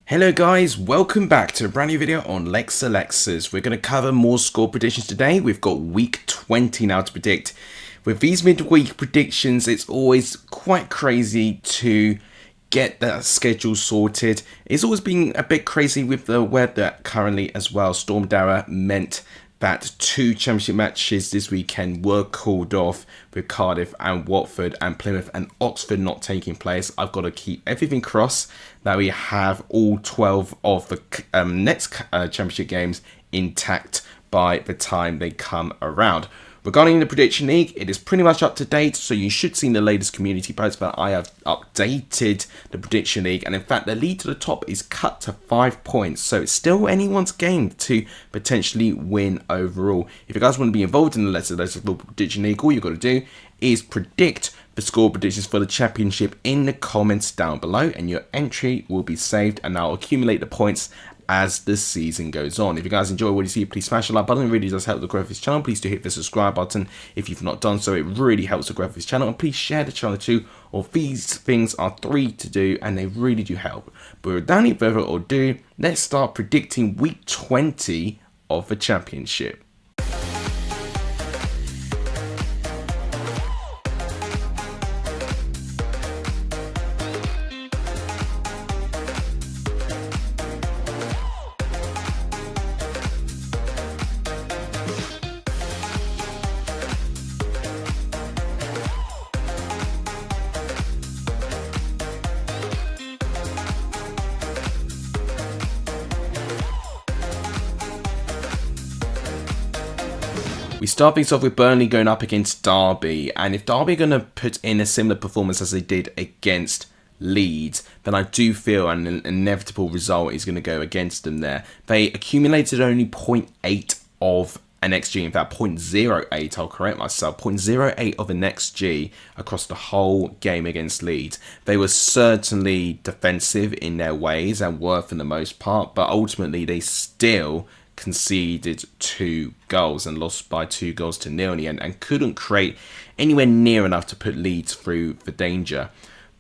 Hello guys, welcome back to a brand new video on Lexalexus. We're going to cover more score predictions today. We've got week 20 now to predict. With these midweek predictions, it's always quite crazy to get that schedule sorted. It's always been a bit crazy with the weather currently as well. Storm Dara meant that two championship matches this weekend were called off with Cardiff and Watford and Plymouth and Oxford not taking place. I've got to keep everything crossed that we have all 12 of the next championship games intact by the time they come around. Regarding the Prediction League, it is pretty much up to date, so you should see in the latest community post that I have updated the Prediction League, and in fact the lead to the top is cut to 5 points, so it's still anyone's game to potentially win overall. If you guys want to be involved in the Lexalexus Prediction League, all you've got to do is predict the score predictions for the championship in the comments down below, and your entry will be saved and I'll accumulate the points as the season goes on. If you guys enjoy what you see, please smash the like button. It really does help the growth of this channel. Please do hit the subscribe button if you've not done so. It really helps the growth of this channel. And please share the channel too. All these things are 3 to do and they really do help. But without any further ado, let's start predicting week 20 of the championship. We start things off with Burnley going up against Derby, and if Derby are going to put in a similar performance as they did against Leeds, then I do feel an inevitable result is going to go against them there. They accumulated only 0.8 of an XG, in fact 0.08, I'll correct myself, 0.08 of an XG across the whole game against Leeds. They were certainly defensive in their ways and were for the most part, but ultimately they still conceded 2 goals and lost by 2 goals to 0 in the end and couldn't create anywhere near enough to put Leeds through the danger.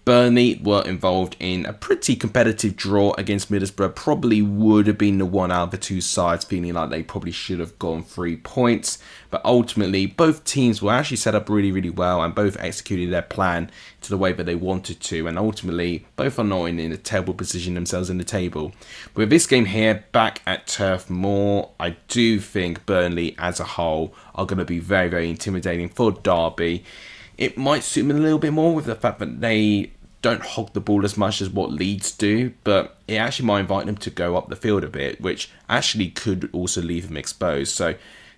Burnley were involved in a pretty competitive draw against Middlesbrough. Probably would have been the one out of the two sides feeling like they probably should have gone 3 points. But ultimately, both teams were actually set up really well and both executed their plan to the way that they wanted to. And ultimately, both are not in a terrible position themselves in the table. But with this game here, back at Turf Moor, I do think Burnley as a whole are going to be very intimidating for Derby. It might suit them a little bit more with the fact that they don't hog the ball as much as what Leeds do, but it actually might invite them to go up the field a bit, which actually could also leave them exposed. So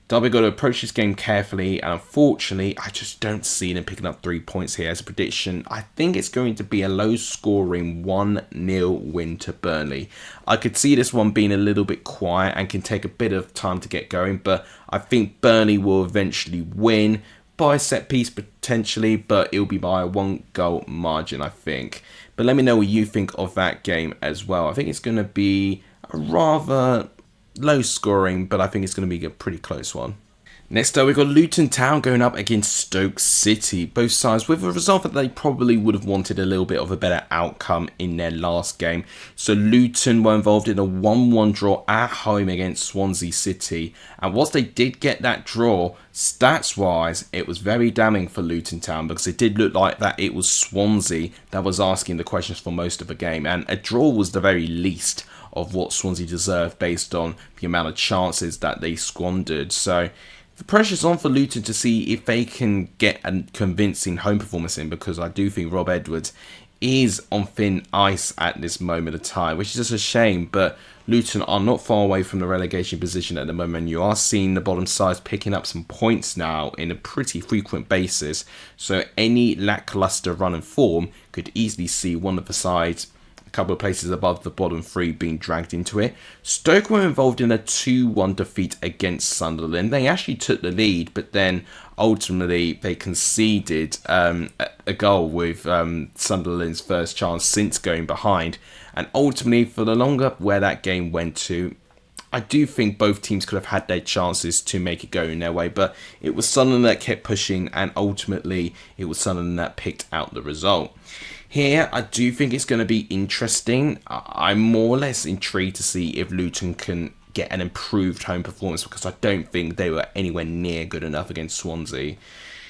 Derby got to approach this game carefully, and unfortunately I just don't see them picking up 3 points here as a prediction. I think it's going to be a low scoring 1-0 win to Burnley. I could see this one being a little bit quiet and can take a bit of time to get going, but I think Burnley will eventually win by a set piece potentially, but it'll be by a 1 goal margin, I think. But let me know what you think of that game as well. I think it's going to be a rather low scoring, but I think it's going to be a pretty close one. Next up, we've got Luton Town going up against Stoke City. Both sides with a result that they probably would have wanted a little bit of a better outcome in their last game. So Luton were involved in a 1-1 draw at home against Swansea City. And whilst they did get that draw, stats-wise, it was very damning for Luton Town because it did look like that it was Swansea that was asking the questions for most of the game. And a draw was the very least of what Swansea deserved based on the amount of chances that they squandered. So the pressure's on for Luton to see if they can get a convincing home performance in, because I do think Rob Edwards is on thin ice at this moment of time, which is just a shame. But Luton are not far away from the relegation position at the moment. You are seeing the bottom sides picking up some points now in a pretty frequent basis. So any lackluster run and form could easily see one of the sides a couple of places above the bottom 3 being dragged into it. Stoke were involved in a 2-1 defeat against Sunderland. They actually took the lead, but then ultimately they conceded a goal with Sunderland's first chance since going behind. And ultimately, for the longer where that game went to, I do think both teams could have had their chances to make it go in their way, but it was Sunderland that kept pushing, and ultimately it was Sunderland that picked out the result. Here, I do think it's going to be interesting. I'm more or less intrigued to see if Luton can get an improved home performance, because I don't think they were anywhere near good enough against Swansea.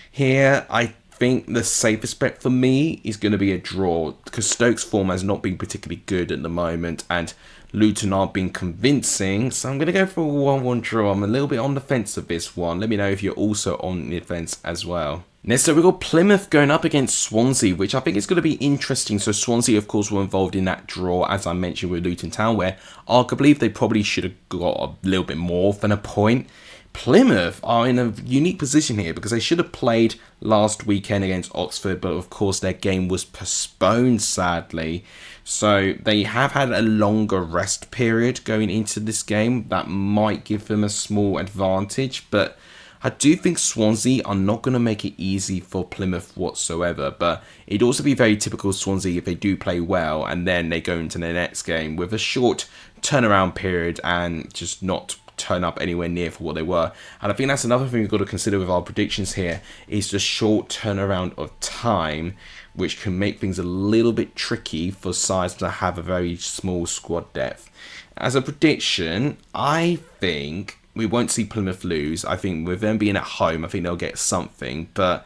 Here, I think the safest bet for me is going to be a draw, because Stoke's form has not been particularly good at the moment, and Luton aren't being convincing, so I'm going to go for a 1-1 draw. I'm a little bit on the fence of this one. Let me know if you're also on the fence as well. Next up, we've got Plymouth going up against Swansea, which I think is going to be interesting. So Swansea, of course, were involved in that draw, as I mentioned, with Luton Town, where arguably they probably should have got a little bit more than a point. Plymouth are in a unique position here, because they should have played last weekend against Oxford, but of course their game was postponed, sadly. So they have had a longer rest period going into this game. That might give them a small advantage, but I do think Swansea are not going to make it easy for Plymouth whatsoever, but it'd also be very typical Swansea if they do play well and then they go into the next game with a short turnaround period and just not turn up anywhere near for what they were. And I think that's another thing we've got to consider with our predictions here, is the short turnaround of time, which can make things a little bit tricky for sides that have a very small squad depth. As a prediction, I think we won't see Plymouth lose. I think with them being at home, I think they'll get something, but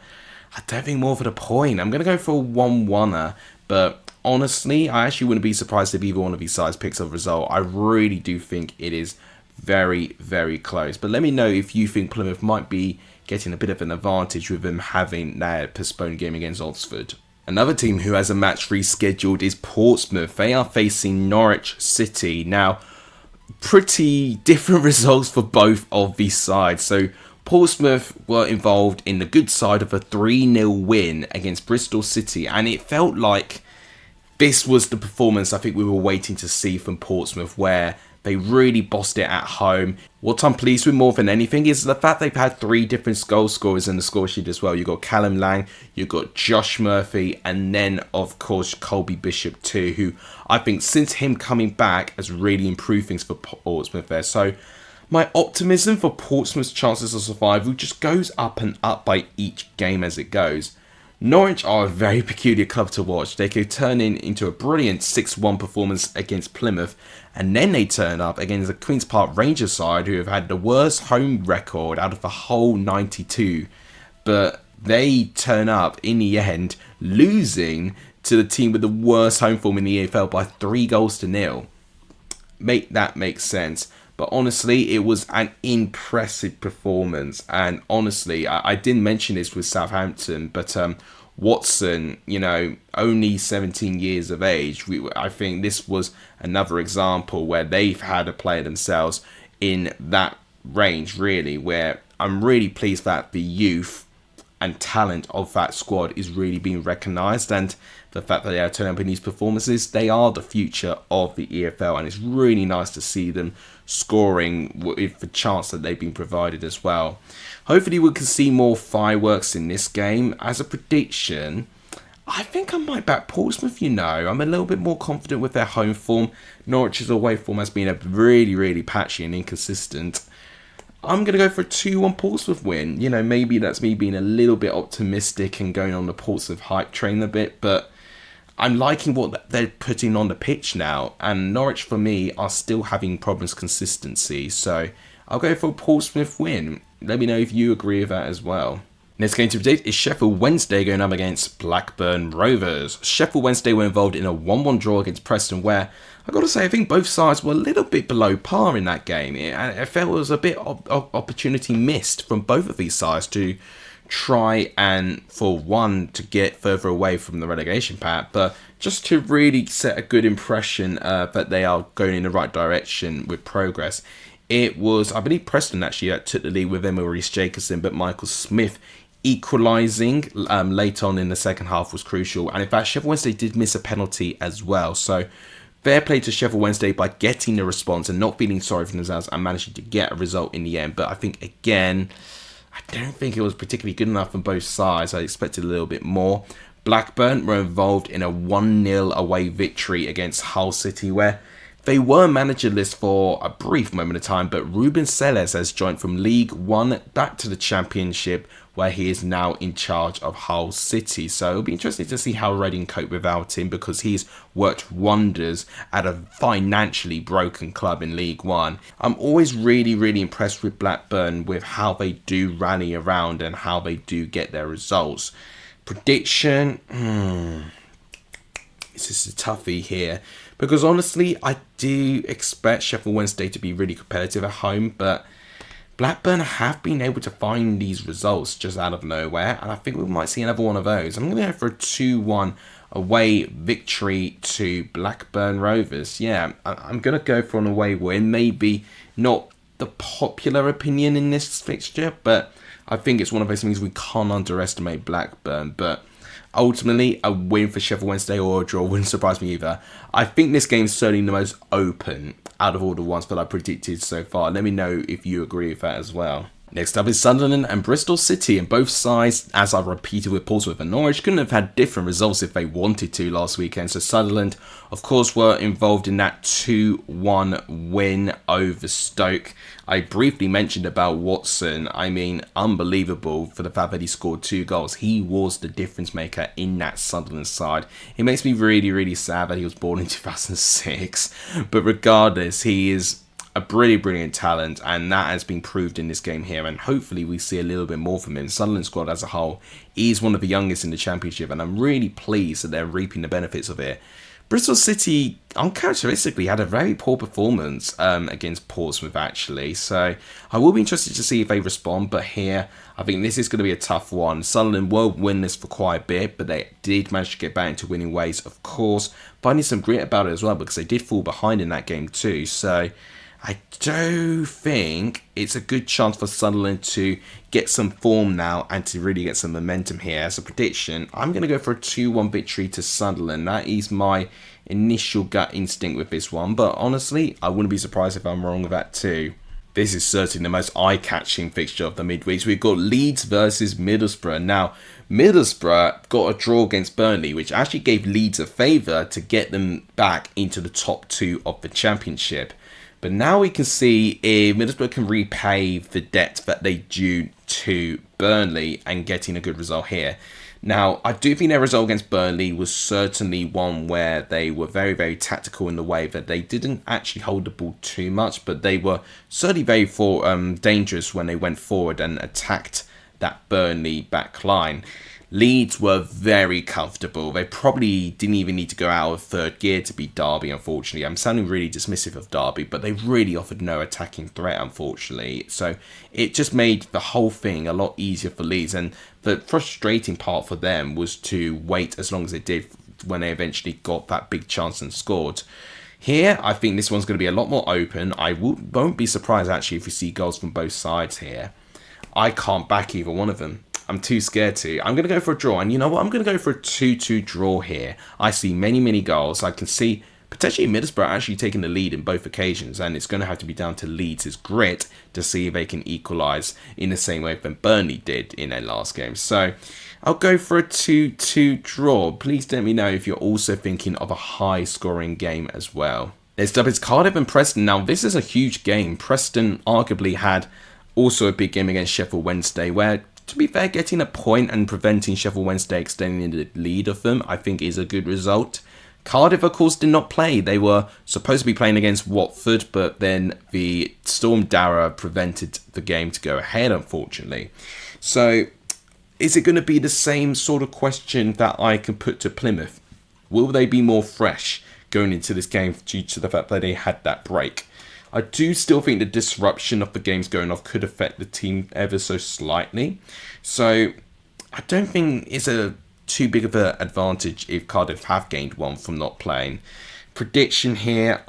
I don't think more for the point. I'm going to go for a 1-1er, but honestly, I actually wouldn't be surprised if either one of these sides picks up a result. I really do think it is very, very close. But let me know if you think Plymouth might be getting a bit of an advantage with them having their postponed game against Oxford. Another team who has a match rescheduled is Portsmouth. They are facing Norwich City. Now, pretty different results for both of these sides. So Portsmouth were involved in the good side of a 3-0 win against Bristol City, and it felt like this was the performance I think we were waiting to see from Portsmouth, where they really bossed it at home. What I'm pleased with more than anything is the fact they've had 3 different goal scorers in the score sheet as well. You've got Callum Lang, you've got Josh Murphy, and then, of course, Colby Bishop too, who I think since him coming back has really improved things for Portsmouth there. So my optimism for Portsmouth's chances of survival just goes up and up by each game as it goes. Norwich are a very peculiar club to watch. They could turn into a brilliant 6-1 performance against Plymouth, and then they turn up against the Queen's Park Rangers side, who have had the worst home record out of the whole 92. But they turn up in the end, losing to the team with the worst home form in the EFL by 3-0. Make that make sense. But honestly, it was an impressive performance. And honestly, I didn't mention this with Southampton, but Watson, only 17 years of age. I think this was another example where they've had a player themselves in that range, really, where I'm really pleased that the youth and talent of that squad is really being recognised, and the fact that they are turning up in these performances, they are the future of the EFL, and it's really nice to see them scoring with the chance that they've been provided as well. Hopefully we can see more fireworks in this game. As a prediction, I think I might back Portsmouth, I'm a little bit more confident with their home form. Norwich's away form has been a really, really patchy and inconsistent. I'm going to go for a 2-1 Portsmouth win. Maybe that's me being a little bit optimistic and going on the Portsmouth hype train a bit, but I'm liking what they're putting on the pitch now, and Norwich for me are still having problems consistency, so I'll go for a Portsmouth win. Let me know if you agree with that as well. Next game to predict is Sheffield Wednesday going up against Blackburn Rovers. Sheffield Wednesday were involved in a 1-1 draw against Preston, where I've got to say I think both sides were a little bit below par in that game. I felt there was a bit of opportunity missed from both of these sides to try and, for one, to get further away from the relegation path, but just to really set a good impression that they are going in the right direction with progress. It was, I believe, Preston actually that took the lead with Maurice Jacobson, but Michael Smith equalising late on in the second half was crucial. And in fact, Sheffield Wednesday did miss a penalty as well. So fair play to Sheffield Wednesday by getting the response and not feeling sorry for themselves and managing to get a result in the end. But I think, again, I don't think it was particularly good enough on both sides. I expected a little bit more. Blackburn were involved in a 1-0 away victory against Hull City, where They were managerless for a brief moment of time, but Ruben Selles has joined from League One back to the Championship, where he is now in charge of Hull City. So it'll be interesting to see how Reading cope without him, because he's worked wonders at a financially broken club in League One. I'm always really impressed with Blackburn, with how they do rally around and how they do get their results. Prediction, this is a toughie here, because honestly, I do expect Sheffield Wednesday to be really competitive at home, but Blackburn have been able to find these results just out of nowhere, and I think we might see another one of those. I'm going to go for a 2-1 away victory to Blackburn Rovers. Yeah, I'm going to go for an away win. Maybe not the popular opinion in this fixture, but I think it's one of those things we can't underestimate Blackburn. But ultimately, a win for Sheffield Wednesday or a draw wouldn't surprise me either. I think this game's certainly the most open out of all the ones that I predicted so far. Let me know if you agree with that as well. Next up is Sunderland and Bristol City, and both sides, as I repeated with Portsmouth and Norwich, couldn't have had different results if they wanted to last weekend. So Sunderland, of course, were involved in that 2-1 win over Stoke. I briefly mentioned about Watson. I mean, unbelievable for the fact that he scored 2 goals. He was the difference maker in that Sunderland side. It makes me really sad that he was born in 2006. But regardless, he is a brilliant talent, and that has been proved in this game here, and hopefully we see a little bit more from him. Sunderland squad as a whole is one of the youngest in the Championship, and I'm really pleased that they're reaping the benefits of it. Bristol City uncharacteristically had a very poor performance against Portsmouth actually, so I will be interested to see if they respond, but here I think this is going to be a tough one. Sunderland were winless for quite a bit, but they did manage to get back into winning ways, of course, finding some grit about it as well, because they did fall behind in that game too. So I do think it's a good chance for Sunderland to get some form now and to really get some momentum here. As a prediction, I'm going to go for a 2-1 victory to Sunderland. That is my initial gut instinct with this one, but honestly, I wouldn't be surprised if I'm wrong with that too. This is certainly the most eye-catching fixture of the midweeks. We've got Leeds versus Middlesbrough. Now, Middlesbrough got a draw against Burnley, which actually gave Leeds a favour to get them back into the top 2 of the Championship. But now we can see if Middlesbrough can repay the debt that they due to Burnley and getting a good result here. Now, I do think their result against Burnley was certainly one where they were very tactical in the way that they didn't actually hold the ball too much, but they were certainly very dangerous when they went forward and attacked that Burnley back line. Leeds were very comfortable. They probably didn't even need to go out of third gear to beat Derby, unfortunately. I'm sounding really dismissive of Derby, but they really offered no attacking threat, unfortunately. So it just made the whole thing a lot easier for Leeds. And the frustrating part for them was to wait as long as they did when they eventually got that big chance and scored. Here, I think this one's going to be a lot more open. I won't be surprised, actually, if we see goals from both sides here. I can't back either one of them. I'm too scared to. I'm going to go for a draw. And you know what? I'm going to go for a 2-2 draw here. I see many goals. I can see potentially Middlesbrough actually taking the lead in both occasions. And it's going to have to be down to Leeds' grit to see if they can equalise in the same way that Burnley did in their last game. So I'll go for a 2-2 draw. Please let me know if you're also thinking of a high-scoring game as well. Next up is Cardiff and Preston. Now, this is a huge game. Preston arguably had also a big game against Sheffield Wednesday, where, to be fair, getting a point and preventing Sheffield Wednesday extending the lead of them, I think, is a good result. Cardiff, of course, did not play. They were supposed to be playing against Watford, but then the Storm Dara prevented the game to go ahead, unfortunately. So, is it going to be the same sort of question that I can put to Plymouth? Will they be more fresh going into this game due to the fact that they had that break? I do still think the disruption of the games going off could affect the team ever so slightly. So I don't think it's a too big of an advantage if Cardiff have gained one from not playing. Prediction here,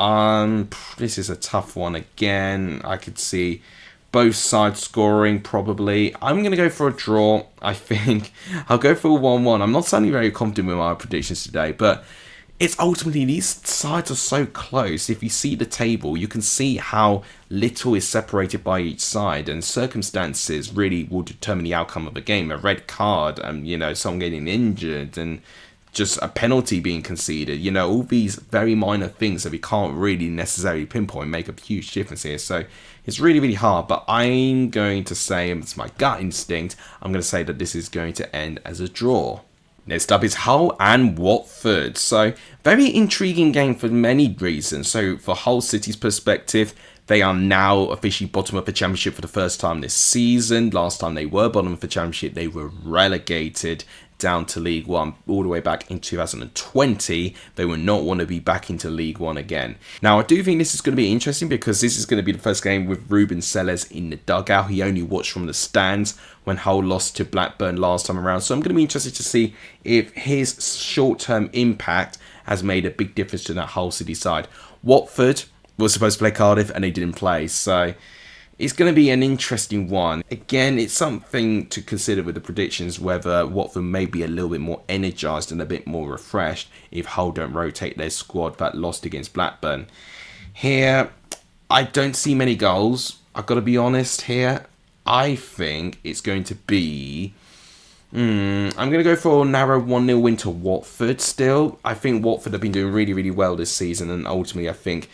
this is a tough one again. I could see both sides scoring probably. I'm going to go for a draw, I think. I'll go for a 1-1. I'm not sounding very confident with my predictions today, but it's ultimately, these sides are so close. If you see the table, you can see how little is separated by each side, and circumstances really will determine the outcome of the game. A red card, someone getting injured, and just a penalty being conceded. You know, all these very minor things that we can't really necessarily pinpoint make a huge difference here. So it's really, really hard. But I'm going to say, it's my gut instinct, I'm going to say that this is going to end as a draw. Next up is Hull and Watford. So very intriguing game for many reasons. So for Hull City's perspective, they are now officially bottom of the Championship for the first time this season. Last time they were bottom of the Championship, they were relegated down to League One all the way back in 2020. They will not want to be back into League One again. Now, I do think this is going to be interesting because this is going to be the first game with Ruben Sellers in the dugout. He only watched from the stands when Hull lost to Blackburn last time around. So I'm going to be interested to see if his short-term impact has made a big difference to that Hull City side. Watford was supposed to play Cardiff and they didn't play. So it's going to be an interesting one. Again, it's something to consider with the predictions, whether Watford may be a little bit more energised and a bit more refreshed if Hull don't rotate their squad that lost against Blackburn. Here, I don't see many goals. I've got to be honest here. I think it's going to be... I'm going to go for a narrow 1-0 win to Watford still. I think Watford have been doing really, really well this season, and ultimately I think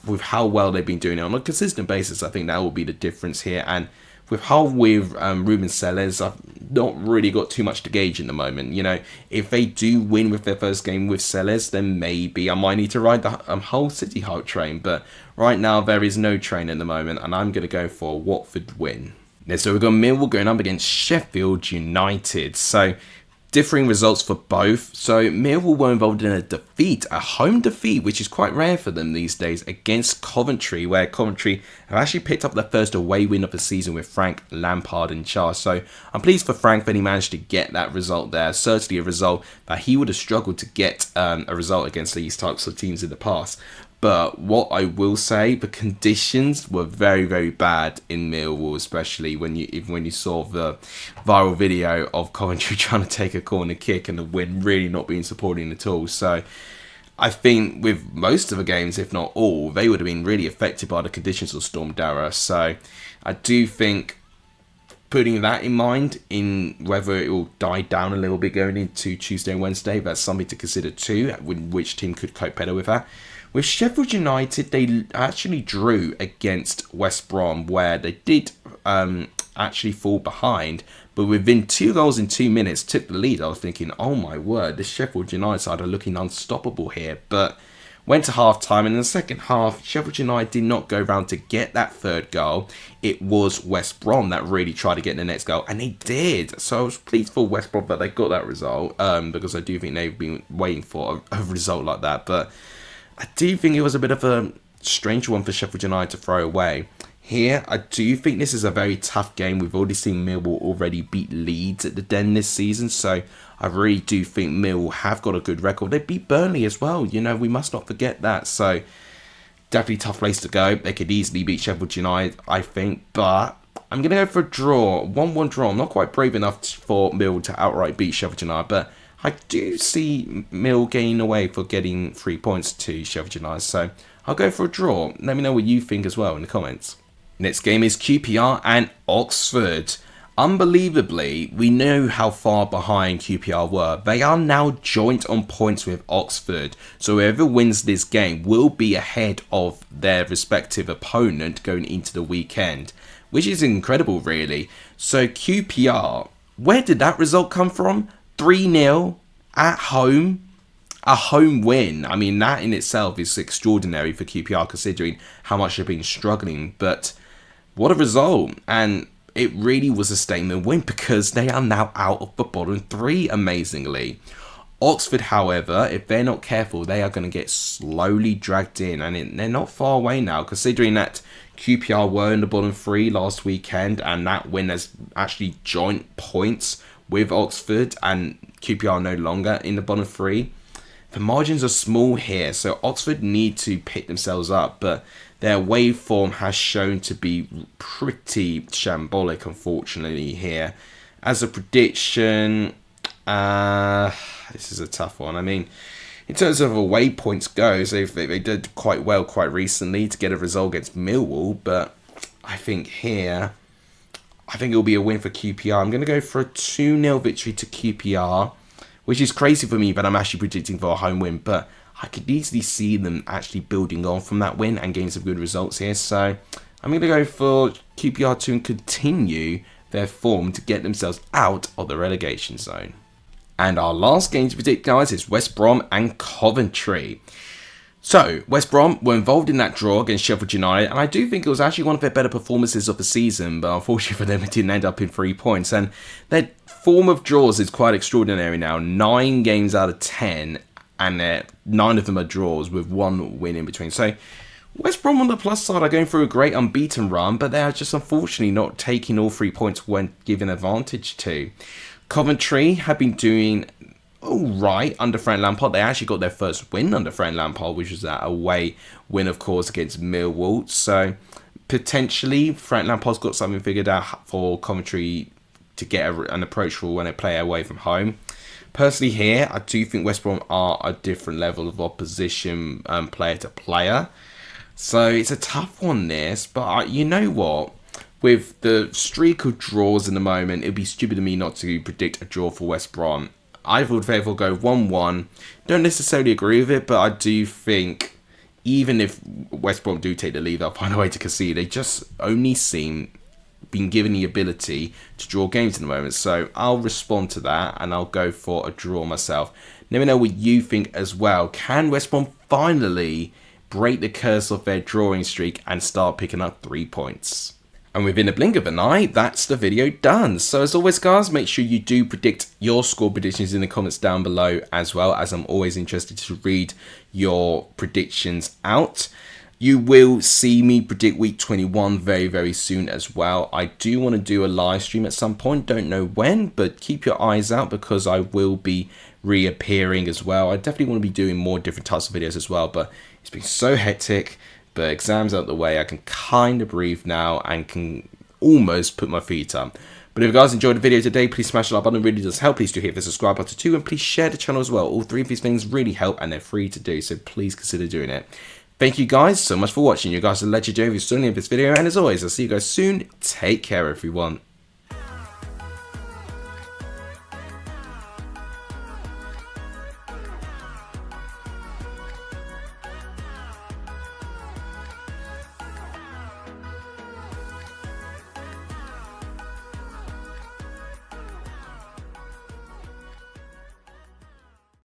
with how well they've been doing it on a consistent basis, I think that will be the difference here. And with Hull with Ruben Sellers, I've not really got too much to gauge in the moment. You know, if they do win with their first game with Sellers, then maybe I might need to ride the Hull City hype train. But right now, there is no train at the moment, and I'm going to go for a Watford win. Next, so we've got Millwall going up against Sheffield United. So differing results for both. So Millwall were involved in a home defeat, which is quite rare for them these days, against Coventry, where Coventry have actually picked up their first away win of the season with Frank Lampard in charge. So I'm pleased for Frank that he managed to get that result there. Certainly a result that he would have struggled to get a result against these types of teams in the past. But what I will say, the conditions were very, very bad in Millwall, especially when you saw the viral video of Coventry trying to take a corner kick and the wind really not being supporting at all. So I think with most of the games, if not all, they would have been really affected by the conditions of Storm Dara. So I do think, putting that in mind, in whether it will die down a little bit going into Tuesday and Wednesday, that's something to consider too, which team could cope better with that. With Sheffield United, they actually drew against West Brom, where they did actually fall behind, but within 2 goals in 2 minutes took the lead. I was thinking, oh my word, the Sheffield United side are looking unstoppable here. But went to half-time, and in the second half, Sheffield United did not go round to get that third goal. It was West Brom that really tried to get the next goal, and they did. So I was pleased for West Brom that they got that result, because I do think they've been waiting for a result like that. But I do think it was a bit of a strange one for Sheffield United to throw away. Here, I do think this is a very tough game. We've already seen Millwall already beat Leeds at the Den this season, so I really do think Millwall have got a good record. They beat Burnley as well, you know, we must not forget that. So definitely tough place to go. They could easily beat Sheffield United, I think, but I'm going to go for a draw, 1-1 draw. I'm not quite brave enough for Millwall to outright beat Sheffield United, but I do see Mill gaining away for getting 3 points to Sheffield United, so I'll go for a draw. Let me know what you think as well in the comments. Next game is QPR and Oxford. Unbelievably, we know how far behind QPR were. They are now joint on points with Oxford, so whoever wins this game will be ahead of their respective opponent going into the weekend, which is incredible really. So QPR, where did that result come from? 3-0 at home, a home win. I mean, that in itself is extraordinary for QPR considering how much they've been struggling. But what a result. And it really was a statement win because they are now out of the bottom 3, amazingly. Oxford, however, if they're not careful, they are going to get slowly dragged in. And they're not far away now, considering that QPR were in the bottom 3 last weekend. And that win has actually joint points with Oxford, and QPR no longer in the bottom 3. The margins are small here, so Oxford need to pick themselves up, but their wave form has shown to be pretty shambolic, unfortunately, here. As a prediction, this is a tough one. I mean, in terms of away points goes, they did quite well quite recently to get a result against Millwall, but I think here, I think it'll be a win for QPR. I'm going to go for a 2-0 victory to QPR which is crazy for me, but I'm actually predicting for a home win. But I could easily see them actually building on from that win and getting some good results here. So I'm going to go for QPR to continue their form to get themselves out of the relegation zone. And our last game to predict, guys, is West Brom and Coventry. So, West Brom were involved in that draw against Sheffield United, and I do think it was actually one of their better performances of the season, but unfortunately for them, it didn't end up in 3 points. And their form of draws is quite extraordinary now. 9 games out of 10, and 9 of them are draws with 1 win in between. So, West Brom on the plus side are going through a great unbeaten run, but they are just unfortunately not taking all 3 points when given advantage to. Coventry have been doing alright under Frank Lampard. They actually got their first win under Frank Lampard, which was that away win, of course, against Millwall. So potentially Frank Lampard's got something figured out for Coventry to get an approach for when they play away from home. Personally here, I do think West Brom are a different level of opposition player to player. So it's a tough one, this. But you know what? With the streak of draws in the moment, it would be stupid of me not to predict a draw for West Brom. I would therefore go 1-1. Don't necessarily agree with it, but I do think even if West Brom do take the lead, they'll find a way to concede. They just only seem being given the ability to draw games in the moment. So I'll respond to that and I'll go for a draw myself. Let me know what you think as well. Can West Brom finally break the curse of their drawing streak and start picking up 3 points? And within a blink of an eye, that's the video done. So as always, guys, make sure you do predict your score predictions in the comments down below, as well, as I'm always interested to read your predictions out. You will see me predict week 21 very, very soon as well. I do want to do a live stream at some point. Don't know when, but keep your eyes out because I will be reappearing as well. I definitely want to be doing more different types of videos as well, but it's been so hectic. But exams out the way, I can kind of breathe now and can almost put my feet up. But if you guys enjoyed the video today, please smash the like button. It really does help. Please do hit the subscribe button too. And please share the channel as well. All 3 of these things really help and they're free to do. So please consider doing it. Thank you guys so much for watching. You guys are legendary if you're still in this video. And as always, I'll see you guys soon. Take care, everyone.